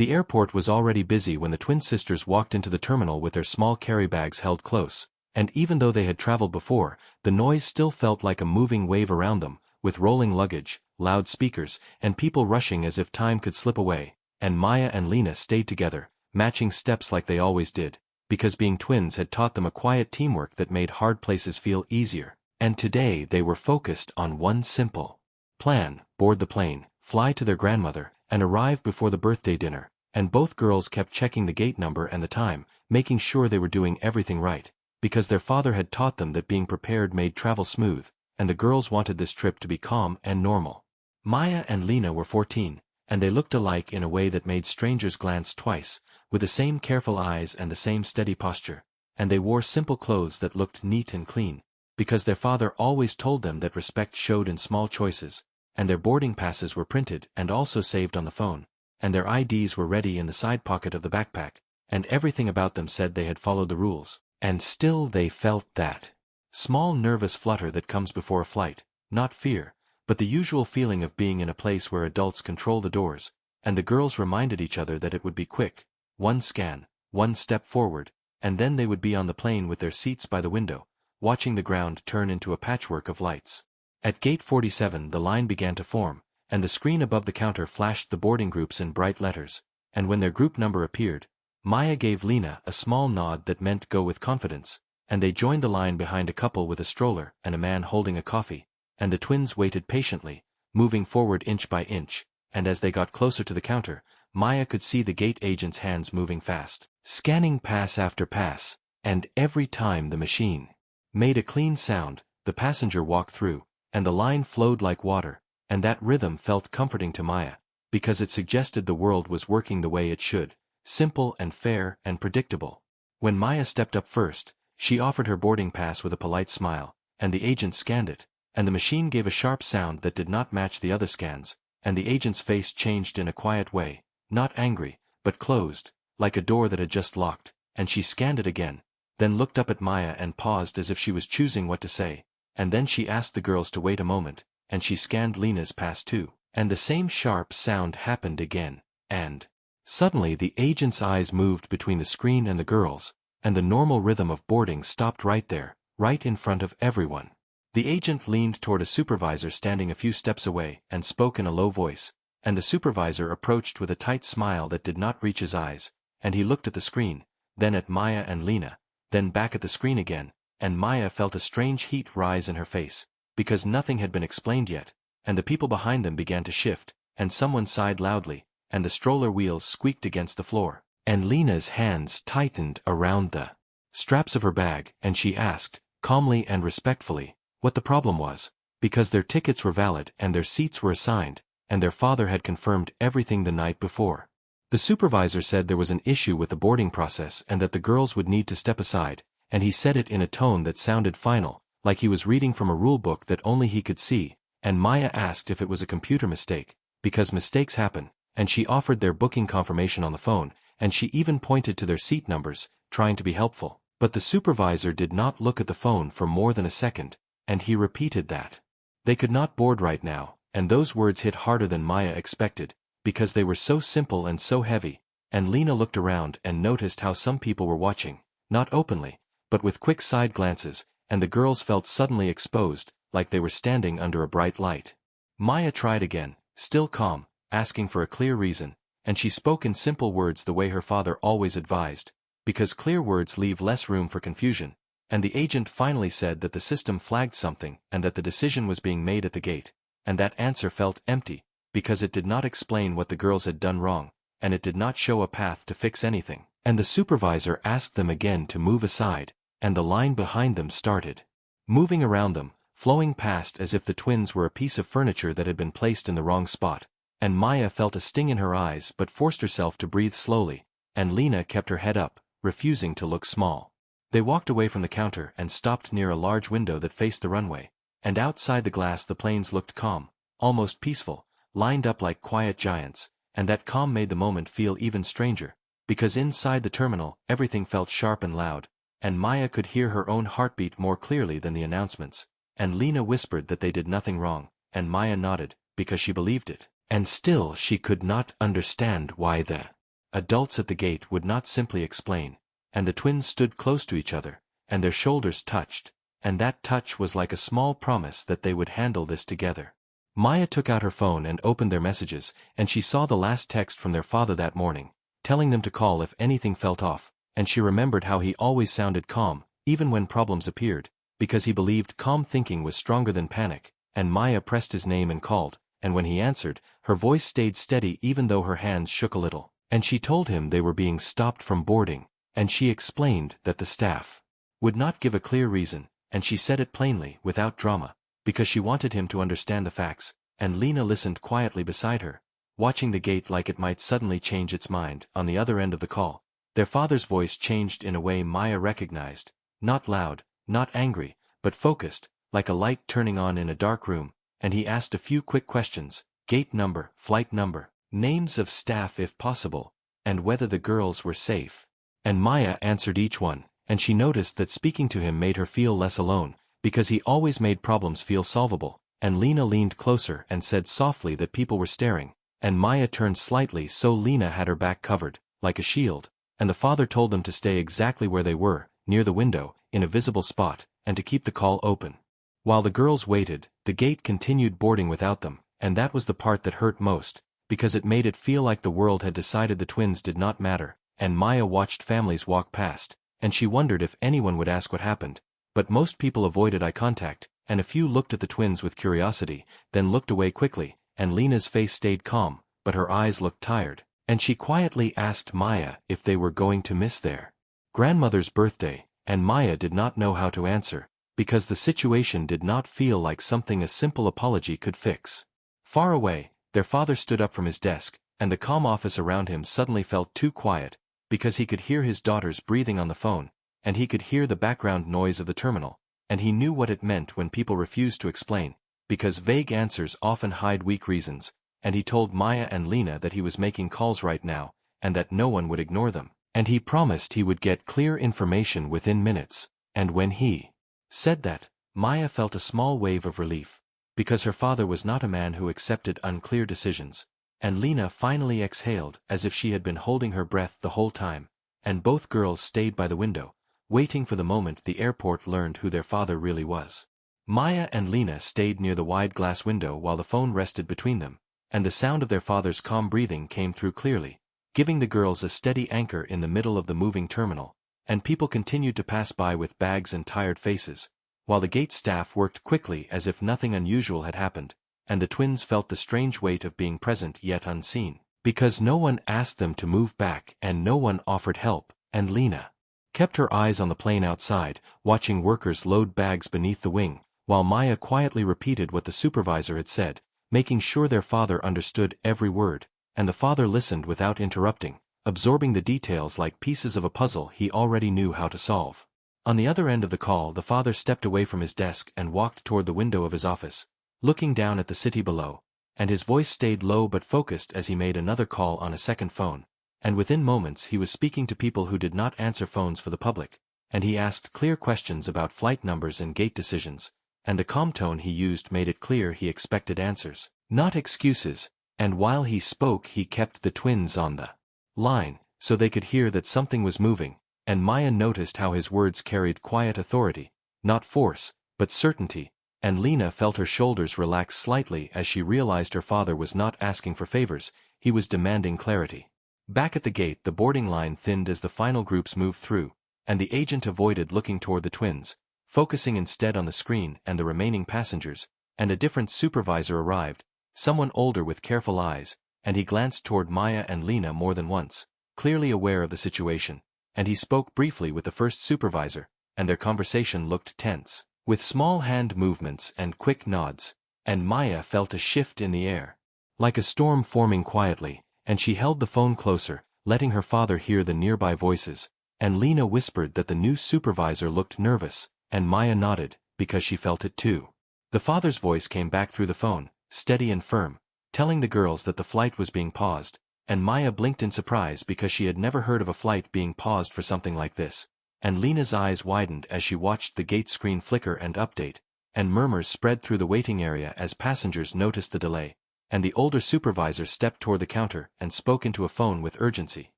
The airport was already busy when the twin sisters walked into the terminal with their small carry bags held close, and even though they had traveled before, the noise still felt like a moving wave around them, with rolling luggage, loud speakers, and people rushing as if time could slip away, and Maya and Lena stayed together, matching steps like they always did, because being twins had taught them a quiet teamwork that made hard places feel easier, and today they were focused on one simple plan: board the plane, fly to their grandmother, and arrive before the birthday dinner, and both girls kept checking the gate number and the time, making sure they were doing everything right, because their father had taught them that being prepared made travel smooth, and the girls wanted this trip to be calm and normal. Maya and Lena were 14, and they looked alike in a way that made strangers glance twice, with the same careful eyes and the same steady posture, and they wore simple clothes that looked neat and clean, because their father always told them that respect showed in small choices, and their boarding passes were printed and also saved on the phone, and their IDs were ready in the side pocket of the backpack, and everything about them said they had followed the rules, and still they felt that small nervous flutter that comes before a flight, not fear, but the usual feeling of being in a place where adults control the doors, and the girls reminded each other that it would be quick, one scan, one step forward, and then they would be on the plane with their seats by the window, watching the ground turn into a patchwork of lights. At gate 47 the line began to form, and the screen above the counter flashed the boarding groups in bright letters, and when their group number appeared, Maya gave Lena a small nod that meant go with confidence, and they joined the line behind a couple with a stroller and a man holding a coffee, and the twins waited patiently, moving forward inch by inch, and as they got closer to the counter, Maya could see the gate agent's hands moving fast, scanning pass after pass, and every time the machine made a clean sound, the passenger walked through, and the line flowed like water, and that rhythm felt comforting to Maya, because it suggested the world was working the way it should, simple and fair and predictable. When Maya stepped up first, she offered her boarding pass with a polite smile, and the agent scanned it, and the machine gave a sharp sound that did not match the other scans, and the agent's face changed in a quiet way, not angry, but closed, like a door that had just locked, and she scanned it again, then looked up at Maya and paused as if she was choosing what to say, and then she asked the girls to wait a moment, and she scanned Lena's pass too, and the same sharp sound happened again, and suddenly the agent's eyes moved between the screen and the girls, and the normal rhythm of boarding stopped right there, right in front of everyone. The agent leaned toward a supervisor standing a few steps away and spoke in a low voice, and the supervisor approached with a tight smile that did not reach his eyes, and he looked at the screen, then at Maya and Lena, then back at the screen again, and Maya felt a strange heat rise in her face, because nothing had been explained yet, and the people behind them began to shift, and someone sighed loudly, and the stroller wheels squeaked against the floor, and Lena's hands tightened around the straps of her bag, and she asked, calmly and respectfully, what the problem was, because their tickets were valid and their seats were assigned, and their father had confirmed everything the night before. The supervisor said there was an issue with the boarding process and that the girls would need to step aside, and he said it in a tone that sounded final, like he was reading from a rule book that only he could see, and Maya asked if it was a computer mistake, because mistakes happen, and she offered their booking confirmation on the phone, and she even pointed to their seat numbers, trying to be helpful. But the supervisor did not look at the phone for more than a second, and he repeated that they could not board right now, and those words hit harder than Maya expected, because they were so simple and so heavy, and Lena looked around and noticed how some people were watching, not openly, but with quick side glances, and the girls felt suddenly exposed, like they were standing under a bright light. Maya tried again, still calm, asking for a clear reason, and she spoke in simple words the way her father always advised, because clear words leave less room for confusion, and the agent finally said that the system flagged something and that the decision was being made at the gate, and that answer felt empty, because it did not explain what the girls had done wrong, and it did not show a path to fix anything, and the supervisor asked them again to move aside, and the line behind them started moving around them, flowing past as if the twins were a piece of furniture that had been placed in the wrong spot, and Maya felt a sting in her eyes but forced herself to breathe slowly, and Lena kept her head up, refusing to look small. They walked away from the counter and stopped near a large window that faced the runway, and outside the glass the planes looked calm, almost peaceful, lined up like quiet giants, and that calm made the moment feel even stranger, because inside the terminal everything felt sharp and loud, and Maya could hear her own heartbeat more clearly than the announcements, and Lena whispered that they did nothing wrong, and Maya nodded, because she believed it, and still she could not understand why the Adults at the gate would not simply explain, and the twins stood close to each other, and their shoulders touched, and that touch was like a small promise that they would handle this together. Maya took out her phone and opened their messages, and she saw the last text from their father that morning, telling them to call if anything felt off, and she remembered how he always sounded calm, even when problems appeared, because he believed calm thinking was stronger than panic, and Maya pressed his name and called, and when he answered, her voice stayed steady even though her hands shook a little, and she told him they were being stopped from boarding, and she explained that the staff would not give a clear reason, and she said it plainly, without drama, because she wanted him to understand the facts, and Lena listened quietly beside her, watching the gate like it might suddenly change its mind. On the other end of the call, their father's voice changed in a way Maya recognized, not loud, not angry, but focused, like a light turning on in a dark room, and he asked a few quick questions: gate number, flight number, names of staff if possible, and whether the girls were safe. And Maya answered each one, and she noticed that speaking to him made her feel less alone, because he always made problems feel solvable, and Lena leaned closer and said softly that people were staring, and Maya turned slightly so Lena had her back covered, like a shield, and the father told them to stay exactly where they were, near the window, in a visible spot, and to keep the call open. While the girls waited, the gate continued boarding without them, and that was the part that hurt most, because it made it feel like the world had decided the twins did not matter, and Maya watched families walk past, and she wondered if anyone would ask what happened, but most people avoided eye contact, and a few looked at the twins with curiosity, then looked away quickly, and Lena's face stayed calm, but her eyes looked tired, and she quietly asked Maya if they were going to miss their grandmother's birthday, and Maya did not know how to answer, because the situation did not feel like something a simple apology could fix. Far away, their father stood up from his desk, and the calm office around him suddenly felt too quiet, because he could hear his daughters breathing on the phone, and he could hear the background noise of the terminal, and he knew what it meant when people refused to explain, because vague answers often hide weak reasons, and he told Maya and Lena that he was making calls right now, and that no one would ignore them, and he promised he would get clear information within minutes, and when he said that, Maya felt a small wave of relief, because her father was not a man who accepted unclear decisions, and Lena finally exhaled as if she had been holding her breath the whole time, and both girls stayed by the window, waiting for the moment the airport learned who their father really was. Maya and Lena stayed near the wide glass window while the phone rested between them, and the sound of their father's calm breathing came through clearly, giving the girls a steady anchor in the middle of the moving terminal, and people continued to pass by with bags and tired faces, while the gate staff worked quickly as if nothing unusual had happened, and the twins felt the strange weight of being present yet unseen, because no one asked them to move back and no one offered help, and Lena kept her eyes on the plane outside, watching workers load bags beneath the wing, while Maya quietly repeated what the supervisor had said, making sure their father understood every word, and the father listened without interrupting, absorbing the details like pieces of a puzzle he already knew how to solve. On the other end of the call, the father stepped away from his desk and walked toward the window of his office, looking down at the city below, and his voice stayed low but focused as he made another call on a second phone, and within moments he was speaking to people who did not answer phones for the public, and he asked clear questions about flight numbers and gate decisions, and the calm tone he used made it clear he expected answers, not excuses, and while he spoke he kept the twins on the line, so they could hear that something was moving, and Maya noticed how his words carried quiet authority, not force, but certainty, and Lena felt her shoulders relax slightly as she realized her father was not asking for favors, he was demanding clarity. Back at the gate, the boarding line thinned as the final groups moved through, and the agent avoided looking toward the twins, focusing instead on the screen and the remaining passengers, and a different supervisor arrived, someone older with careful eyes, and he glanced toward Maya and Lena more than once, clearly aware of the situation, and he spoke briefly with the first supervisor, and their conversation looked tense, with small hand movements and quick nods, and Maya felt a shift in the air, like a storm forming quietly, and she held the phone closer, letting her father hear the nearby voices, and Lena whispered that the new supervisor looked nervous, and Maya nodded, because she felt it too. The father's voice came back through the phone, steady and firm, telling the girls that the flight was being paused, and Maya blinked in surprise because she had never heard of a flight being paused for something like this, and Lena's eyes widened as she watched the gate screen flicker and update, and murmurs spread through the waiting area as passengers noticed the delay, and the older supervisor stepped toward the counter and spoke into a phone with urgency.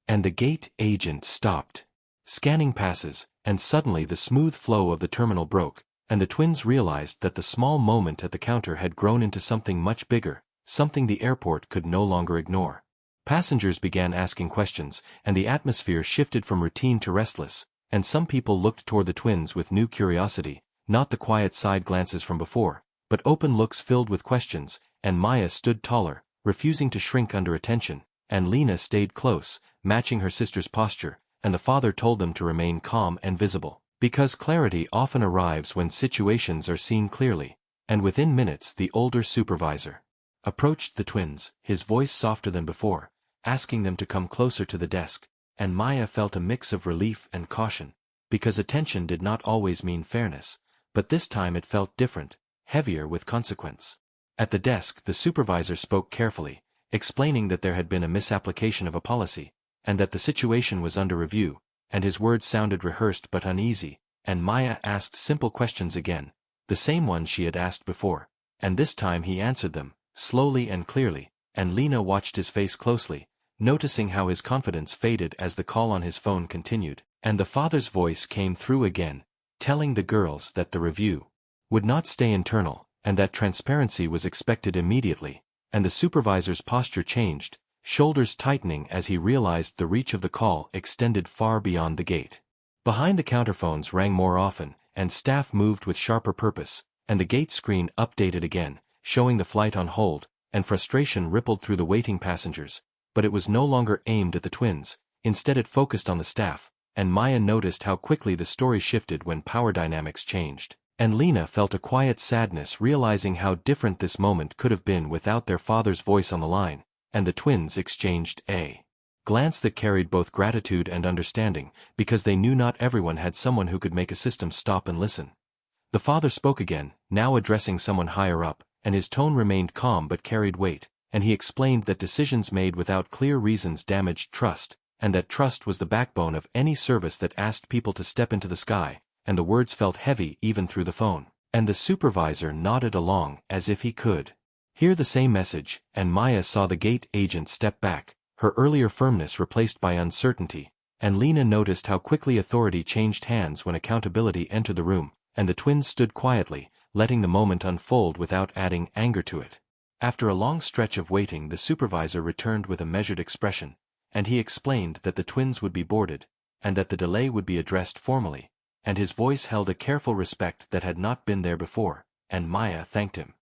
And the gate agent stopped, scanning passes, and suddenly the smooth flow of the terminal broke, and the twins realized that the small moment at the counter had grown into something much bigger, something the airport could no longer ignore. Passengers began asking questions, and the atmosphere shifted from routine to restless, and some people looked toward the twins with new curiosity, not the quiet side glances from before, but open looks filled with questions, and Maya stood taller, refusing to shrink under attention, and Lena stayed close, matching her sister's posture, and the father told them to remain calm and visible, because clarity often arrives when situations are seen clearly, and within minutes the older supervisor approached the twins, his voice softer than before, asking them to come closer to the desk, and Maya felt a mix of relief and caution, because attention did not always mean fairness, but this time it felt different, heavier with consequence. At the desk the supervisor spoke carefully, explaining that there had been a misapplication of a policy, and that the situation was under review, and his words sounded rehearsed but uneasy, and Maya asked simple questions again, the same ones she had asked before, and this time he answered them, slowly and clearly, and Lena watched his face closely, noticing how his confidence faded as the call on his phone continued, and the father's voice came through again, telling the girls that the review would not stay internal, and that transparency was expected immediately, and the supervisor's posture changed, shoulders tightening as he realized the reach of the call extended far beyond the gate. Behind the counter phones rang more often, and staff moved with sharper purpose, and the gate screen updated again, showing the flight on hold, and frustration rippled through the waiting passengers, but it was no longer aimed at the twins, instead it focused on the staff, and Maya noticed how quickly the story shifted when power dynamics changed, and Lena felt a quiet sadness realizing how different this moment could have been without their father's voice on the line, and the twins exchanged a glance that carried both gratitude and understanding, because they knew not everyone had someone who could make a system stop and listen. The father spoke again, now addressing someone higher up, and his tone remained calm but carried weight, and he explained that decisions made without clear reasons damaged trust, and that trust was the backbone of any service that asked people to step into the sky, and the words felt heavy even through the phone, and the supervisor nodded along as if he could hear the same message, and Maya saw the gate agent step back, her earlier firmness replaced by uncertainty, and Lena noticed how quickly authority changed hands when accountability entered the room, and the twins stood quietly, letting the moment unfold without adding anger to it. After a long stretch of waiting the supervisor returned with a measured expression, and he explained that the twins would be boarded, and that the delay would be addressed formally, and his voice held a careful respect that had not been there before, and Maya thanked him.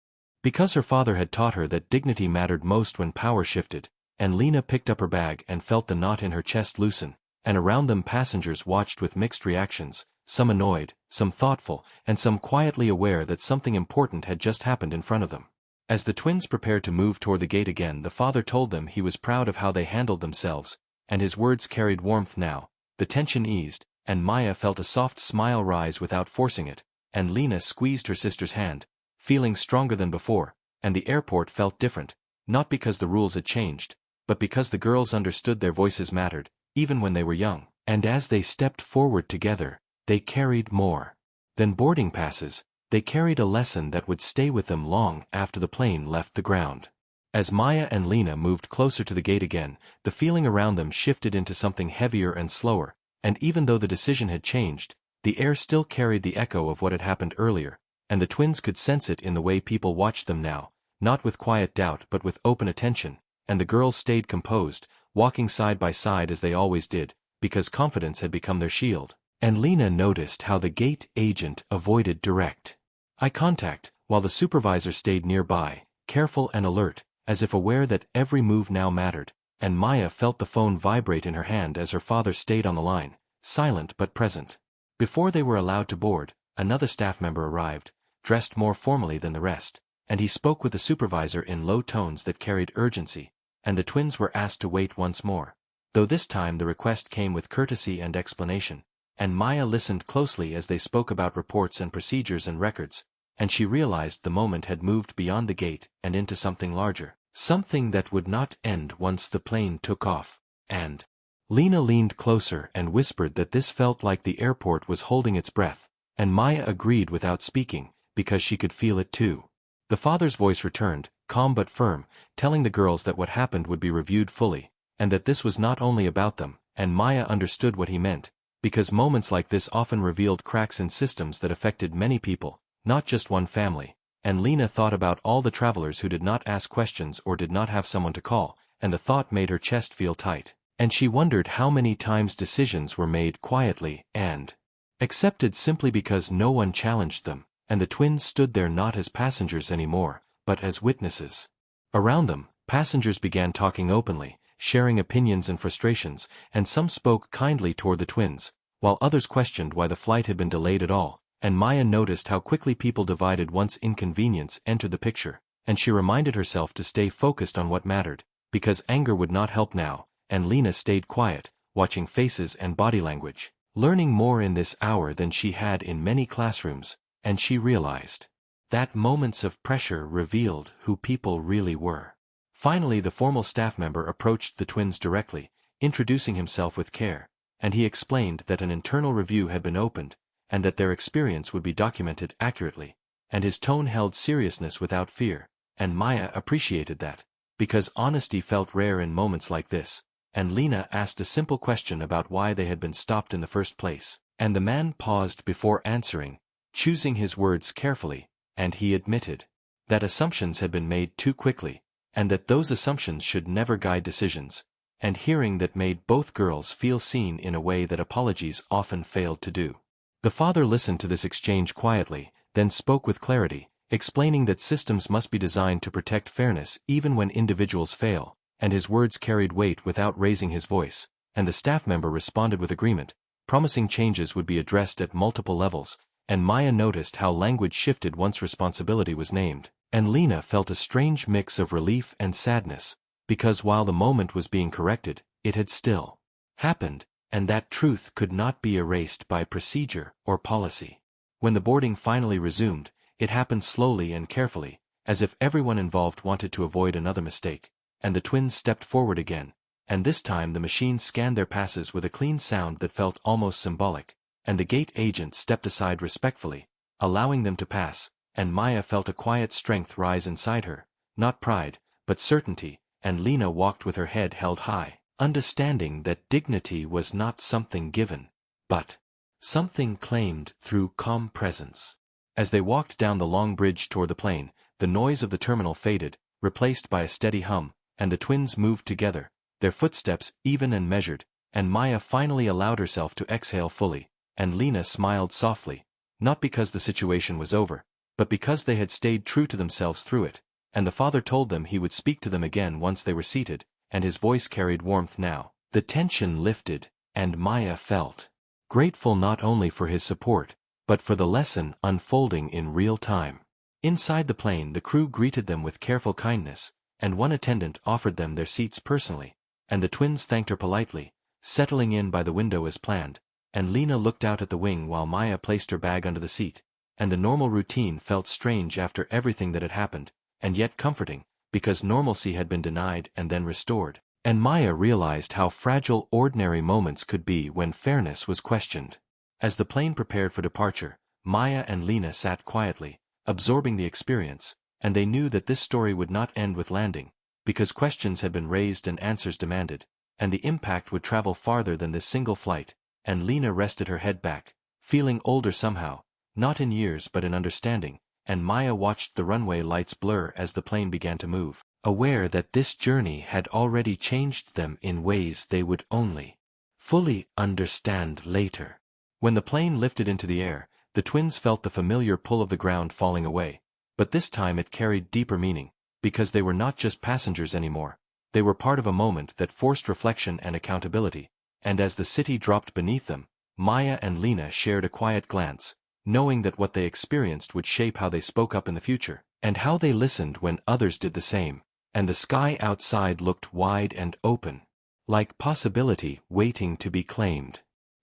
Because her father had taught her that dignity mattered most when power shifted, and Lena picked up her bag and felt the knot in her chest loosen, and around them passengers watched with mixed reactions, some annoyed, some thoughtful, and some quietly aware that something important had just happened in front of them. As the twins prepared to move toward the gate again the father told them he was proud of how they handled themselves, and his words carried warmth now. The tension eased, and Maya felt a soft smile rise without forcing it, and Lena squeezed her sister's hand, feeling stronger than before, and the airport felt different, not because the rules had changed, but because the girls understood their voices mattered, even when they were young, and as they stepped forward together, they carried more than boarding passes. They carried a lesson that would stay with them long after the plane left the ground. As Maya and Lena moved closer to the gate again, the feeling around them shifted into something heavier and slower, and even though the decision had changed, the air still carried the echo of what had happened earlier, and the twins could sense it in the way people watched them now, not with quiet doubt but with open attention, and the girls stayed composed, walking side by side as they always did, because confidence had become their shield, and Lena noticed how the gate agent avoided direct eye contact, while the supervisor stayed nearby, careful and alert, as if aware that every move now mattered, and Maya felt the phone vibrate in her hand as her father stayed on the line, silent but present. Before they were allowed to board, another staff member arrived, dressed more formally than the rest, and he spoke with the supervisor in low tones that carried urgency, and the twins were asked to wait once more, though this time the request came with courtesy and explanation, and Maya listened closely as they spoke about reports and procedures and records, and she realized the moment had moved beyond the gate and into something larger, something that would not end once the plane took off, and Lena leaned closer and whispered that this felt like the airport was holding its breath, and Maya agreed without speaking, because she could feel it too. The father's voice returned, calm but firm, telling the girls that what happened would be reviewed fully, and that this was not only about them, and Maya understood what he meant, because moments like this often revealed cracks in systems that affected many people, not just one family. And Lena thought about all the travelers who did not ask questions or did not have someone to call, and the thought made her chest feel tight. And she wondered how many times decisions were made quietly and accepted simply because no one challenged them, and the twins stood there not as passengers anymore, but as witnesses. Around them, passengers began talking openly, sharing opinions and frustrations, and some spoke kindly toward the twins, while others questioned why the flight had been delayed at all. And Maya noticed how quickly people divided once inconvenience entered the picture, and she reminded herself to stay focused on what mattered, because anger would not help now, and Lena stayed quiet, watching faces and body language, learning more in this hour than she had in many classrooms, and she realized that moments of pressure revealed who people really were. Finally, the formal staff member approached the twins directly, introducing himself with care, and he explained that an internal review had been opened, and that their experience would be documented accurately, and his tone held seriousness without fear, and Maya appreciated that, because honesty felt rare in moments like this, and Lena asked a simple question about why they had been stopped in the first place, and the man paused before answering, choosing his words carefully, and he admitted that assumptions had been made too quickly, and that those assumptions should never guide decisions, and hearing that made both girls feel seen in a way that apologies often failed to do. The father listened to this exchange quietly, then spoke with clarity, explaining that systems must be designed to protect fairness even when individuals fail, and his words carried weight without raising his voice, and the staff member responded with agreement, promising changes would be addressed at multiple levels, and Maya noticed how language shifted once responsibility was named, and Lena felt a strange mix of relief and sadness, because while the moment was being corrected, it had still happened, and that truth could not be erased by procedure or policy. When the boarding finally resumed, it happened slowly and carefully, as if everyone involved wanted to avoid another mistake, and the twins stepped forward again, and this time the machine scanned their passes with a clean sound that felt almost symbolic, and the gate agent stepped aside respectfully, allowing them to pass, and Maya felt a quiet strength rise inside her, not pride, but certainty, and Lena walked with her head held high, understanding that dignity was not something given, but something claimed through calm presence. As they walked down the long bridge toward the plane, the noise of the terminal faded, replaced by a steady hum, and the twins moved together, their footsteps even and measured, and Maya finally allowed herself to exhale fully, and Lena smiled softly, not because the situation was over, but because they had stayed true to themselves through it, and the father told them he would speak to them again once they were seated, and his voice carried warmth now. The tension lifted, and Maya felt grateful not only for his support, but for the lesson unfolding in real time. Inside the plane, the crew greeted them with careful kindness, and one attendant offered them their seats personally, and the twins thanked her politely, settling in by the window as planned, and Lena looked out at the wing while Maya placed her bag under the seat, and the normal routine felt strange after everything that had happened, and yet comforting, because normalcy had been denied and then restored, and Maya realized how fragile ordinary moments could be when fairness was questioned. As the plane prepared for departure, Maya and Lena sat quietly, absorbing the experience, and they knew that this story would not end with landing, because questions had been raised and answers demanded, and the impact would travel farther than this single flight, and Lena rested her head back, feeling older somehow, not in years but in understanding, and Maya watched the runway lights blur as the plane began to move, aware that this journey had already changed them in ways they would only fully understand later. When the plane lifted into the air, the twins felt the familiar pull of the ground falling away, but this time it carried deeper meaning, because they were not just passengers anymore, they were part of a moment that forced reflection and accountability, and as the city dropped beneath them, Maya and Lena shared a quiet glance, knowing that what they experienced would shape how they spoke up in the future, and how they listened when others did the same, and the sky outside looked wide and open, like possibility waiting to be claimed.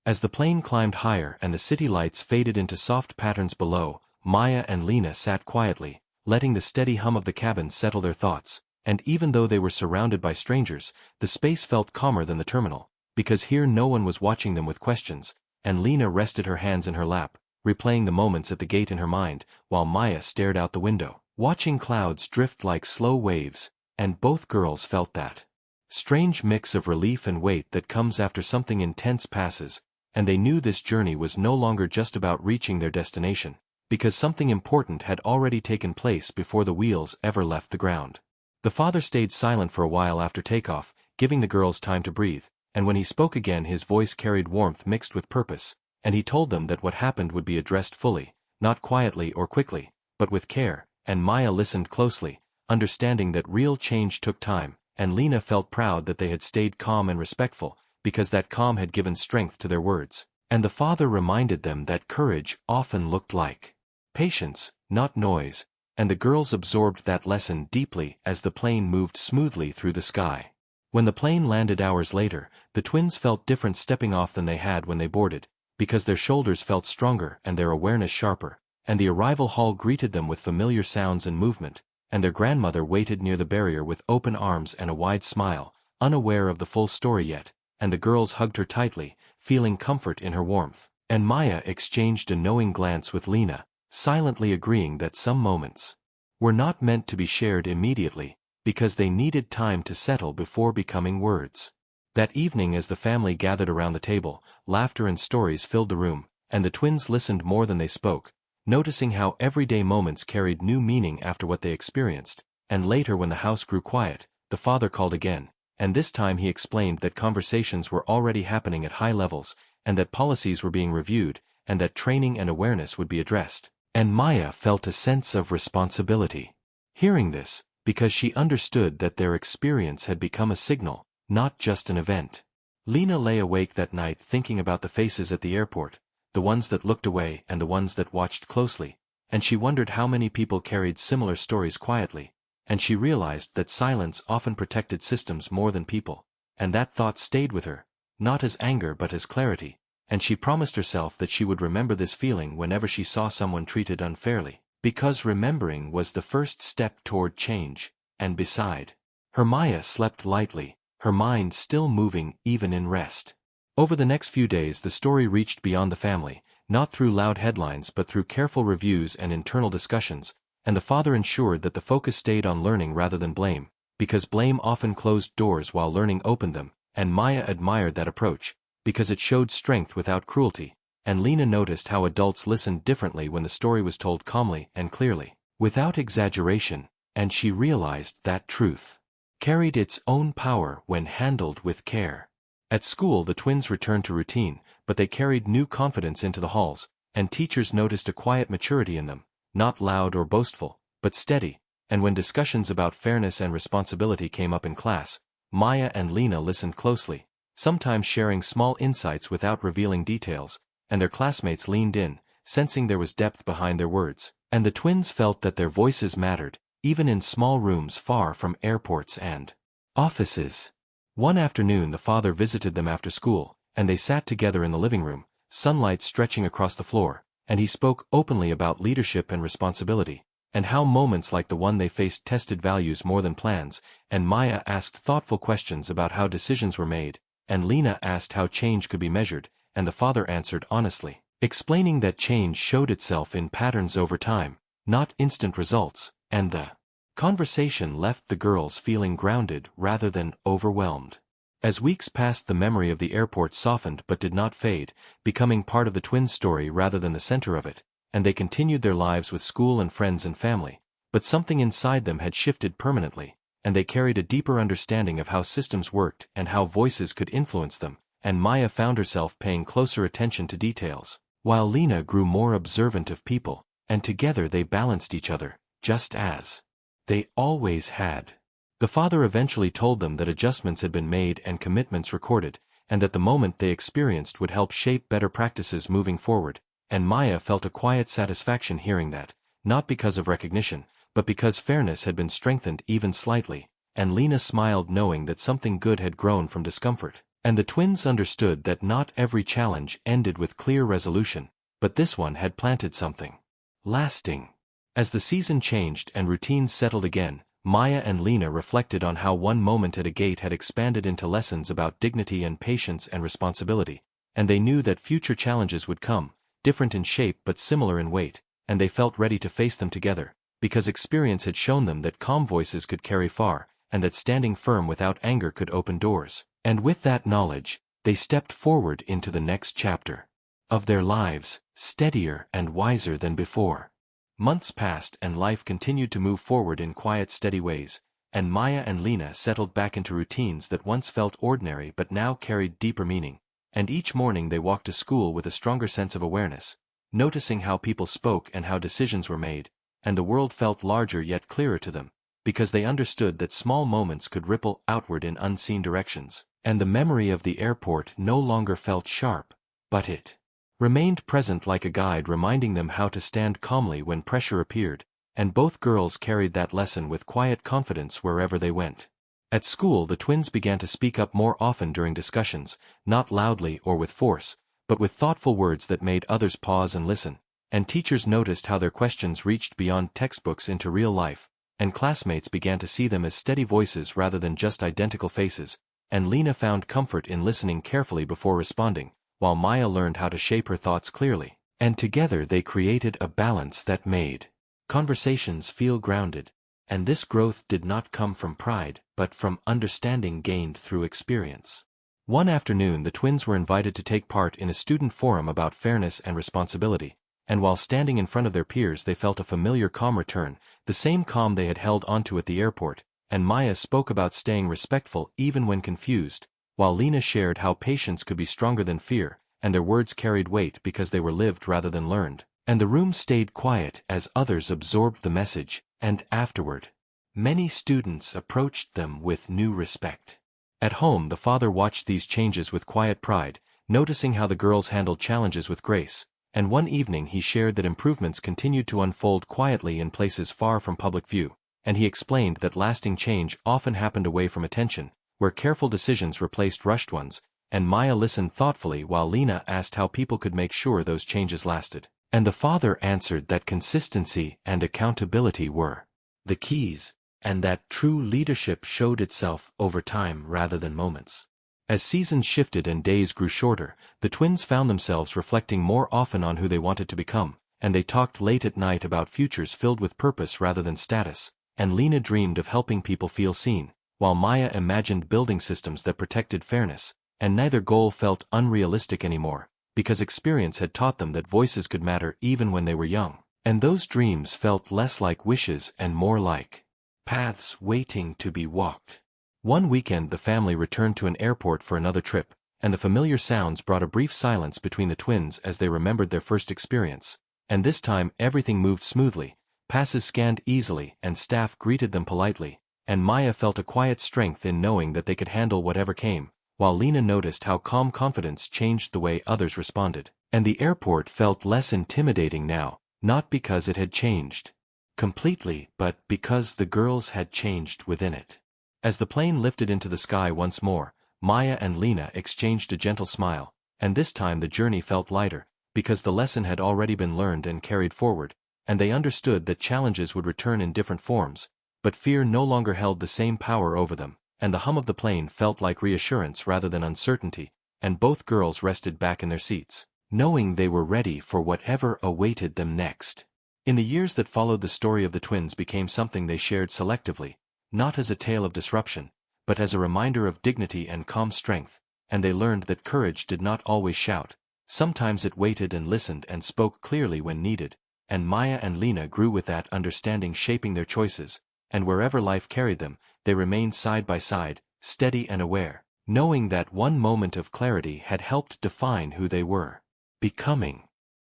As the plane climbed higher and the city lights faded into soft patterns below, Maya and Lena sat quietly, letting the steady hum of the cabin settle their thoughts, and even though they were surrounded by strangers, the space felt calmer than the terminal, because here no one was watching them with questions, and Lena rested her hands in her lap, replaying the moments at the gate in her mind, while Maya stared out the window, watching clouds drift like slow waves, and both girls felt that strange mix of relief and weight that comes after something intense passes, and they knew this journey was no longer just about reaching their destination, because something important had already taken place before the wheels ever left the ground. The father stayed silent for a while after takeoff, giving the girls time to breathe, and when he spoke again his voice carried warmth mixed with purpose, and he told them that what happened would be addressed fully, not quietly or quickly, but with care, and Maya listened closely, understanding that real change took time, and Lena felt proud that they had stayed calm and respectful, because that calm had given strength to their words, and the father reminded them that courage often looked like patience, not noise, and the girls absorbed that lesson deeply as the plane moved smoothly through the sky. When the plane landed hours later, the twins felt different stepping off than they had when they boarded, because their shoulders felt stronger and their awareness sharper, and the arrival hall greeted them with familiar sounds and movement, and their grandmother waited near the barrier with open arms and a wide smile, unaware of the full story yet, and the girls hugged her tightly, feeling comfort in her warmth, and Maya exchanged a knowing glance with Lena, silently agreeing that some moments were not meant to be shared immediately, because they needed time to settle before becoming words. That evening as the family gathered around the table, laughter and stories filled the room, and the twins listened more than they spoke, noticing how everyday moments carried new meaning after what they experienced, and later when the house grew quiet, the father called again, and this time he explained that conversations were already happening at high levels, and that policies were being reviewed, and that training and awareness would be addressed. And Maya felt a sense of responsibility. Hearing this, because she understood that their experience had become a signal, not just an event. Lena lay awake that night thinking about the faces at the airport, the ones that looked away and the ones that watched closely, and she wondered how many people carried similar stories quietly, and she realized that silence often protected systems more than people, and that thought stayed with her, not as anger but as clarity, and she promised herself that she would remember this feeling whenever she saw someone treated unfairly, because remembering was the first step toward change, and beside her Maya slept lightly, her mind still moving even in rest. Over the next few days the story reached beyond the family, not through loud headlines but through careful reviews and internal discussions, and the father ensured that the focus stayed on learning rather than blame, because blame often closed doors while learning opened them, and Maya admired that approach, because it showed strength without cruelty, and Lena noticed how adults listened differently when the story was told calmly and clearly, without exaggeration, and she realized that truth carried its own power when handled with care. At school the twins returned to routine, but they carried new confidence into the halls, and teachers noticed a quiet maturity in them, not loud or boastful, but steady, and when discussions about fairness and responsibility came up in class, Maya and Lena listened closely, sometimes sharing small insights without revealing details, and their classmates leaned in, sensing there was depth behind their words, and the twins felt that their voices mattered, even in small rooms far from airports and offices. One afternoon the father visited them after school, and they sat together in the living room, sunlight stretching across the floor, and he spoke openly about leadership and responsibility, and how moments like the one they faced tested values more than plans, and Maya asked thoughtful questions about how decisions were made, and Lena asked how change could be measured, and the father answered honestly, explaining that change showed itself in patterns over time, not instant results, and the conversation left the girls feeling grounded rather than overwhelmed. As weeks passed the memory of the airport softened but did not fade, becoming part of the twins' story rather than the center of it, and they continued their lives with school and friends and family, but something inside them had shifted permanently, and they carried a deeper understanding of how systems worked and how voices could influence them, and Maya found herself paying closer attention to details, while Lena grew more observant of people, and together they balanced each other, just as they always had. The father eventually told them that adjustments had been made and commitments recorded, and that the moment they experienced would help shape better practices moving forward, and Maya felt a quiet satisfaction hearing that, not because of recognition, but because fairness had been strengthened even slightly, and Lena smiled knowing that something good had grown from discomfort, and the twins understood that not every challenge ended with clear resolution, but this one had planted something lasting. As the season changed and routines settled again, Maya and Lena reflected on how one moment at a gate had expanded into lessons about dignity and patience and responsibility, and they knew that future challenges would come, different in shape but similar in weight, and they felt ready to face them together, because experience had shown them that calm voices could carry far, and that standing firm without anger could open doors. And with that knowledge, they stepped forward into the next chapter of their lives, steadier and wiser than before. Months passed and life continued to move forward in quiet, steady ways, and Maya and Lena settled back into routines that once felt ordinary but now carried deeper meaning. And each morning they walked to school with a stronger sense of awareness, noticing how people spoke and how decisions were made, and the world felt larger yet clearer to them, because they understood that small moments could ripple outward in unseen directions. And the memory of the airport no longer felt sharp, but it remained present like a guide reminding them how to stand calmly when pressure appeared, and both girls carried that lesson with quiet confidence wherever they went. At school, the twins began to speak up more often during discussions, not loudly or with force, but with thoughtful words that made others pause and listen, and teachers noticed how their questions reached beyond textbooks into real life, and classmates began to see them as steady voices rather than just identical faces, and Lena found comfort in listening carefully before responding, while Maya learned how to shape her thoughts clearly, and together they created a balance that made conversations feel grounded. And this growth did not come from pride, but from understanding gained through experience. One afternoon the twins were invited to take part in a student forum about fairness and responsibility, and while standing in front of their peers they felt a familiar calm return, the same calm they had held onto at the airport, and Maya spoke about staying respectful even when confused, while Lena shared how patience could be stronger than fear, and their words carried weight because they were lived rather than learned. And the room stayed quiet as others absorbed the message, and afterward, many students approached them with new respect. At home the father watched these changes with quiet pride, noticing how the girls handled challenges with grace, and one evening he shared that improvements continued to unfold quietly in places far from public view, and he explained that lasting change often happened away from attention, where careful decisions replaced rushed ones, and Maya listened thoughtfully while Lena asked how people could make sure those changes lasted. And the father answered that consistency and accountability were the keys, and that true leadership showed itself over time rather than moments. As seasons shifted and days grew shorter, the twins found themselves reflecting more often on who they wanted to become, and they talked late at night about futures filled with purpose rather than status, and Lena dreamed of helping people feel seen, while Maya imagined building systems that protected fairness, and neither goal felt unrealistic anymore, because experience had taught them that voices could matter even when they were young, and those dreams felt less like wishes and more like paths waiting to be walked. One weekend the family returned to an airport for another trip, and the familiar sounds brought a brief silence between the twins as they remembered their first experience, and this time everything moved smoothly, passes scanned easily and staff greeted them politely, and Maya felt a quiet strength in knowing that they could handle whatever came, while Lena noticed how calm confidence changed the way others responded. And the airport felt less intimidating now, not because it had changed completely, but because the girls had changed within it. As the plane lifted into the sky once more, Maya and Lena exchanged a gentle smile, and this time the journey felt lighter, because the lesson had already been learned and carried forward, and they understood that challenges would return in different forms, but fear no longer held the same power over them, and the hum of the plane felt like reassurance rather than uncertainty, and both girls rested back in their seats, knowing they were ready for whatever awaited them next. In the years that followed, the story of the twins became something they shared selectively, not as a tale of disruption, but as a reminder of dignity and calm strength, and they learned that courage did not always shout. Sometimes it waited and listened and spoke clearly when needed, and Maya and Lena grew with that understanding shaping their choices, and wherever life carried them, they remained side by side, steady and aware, knowing that one moment of clarity had helped define who they were becoming.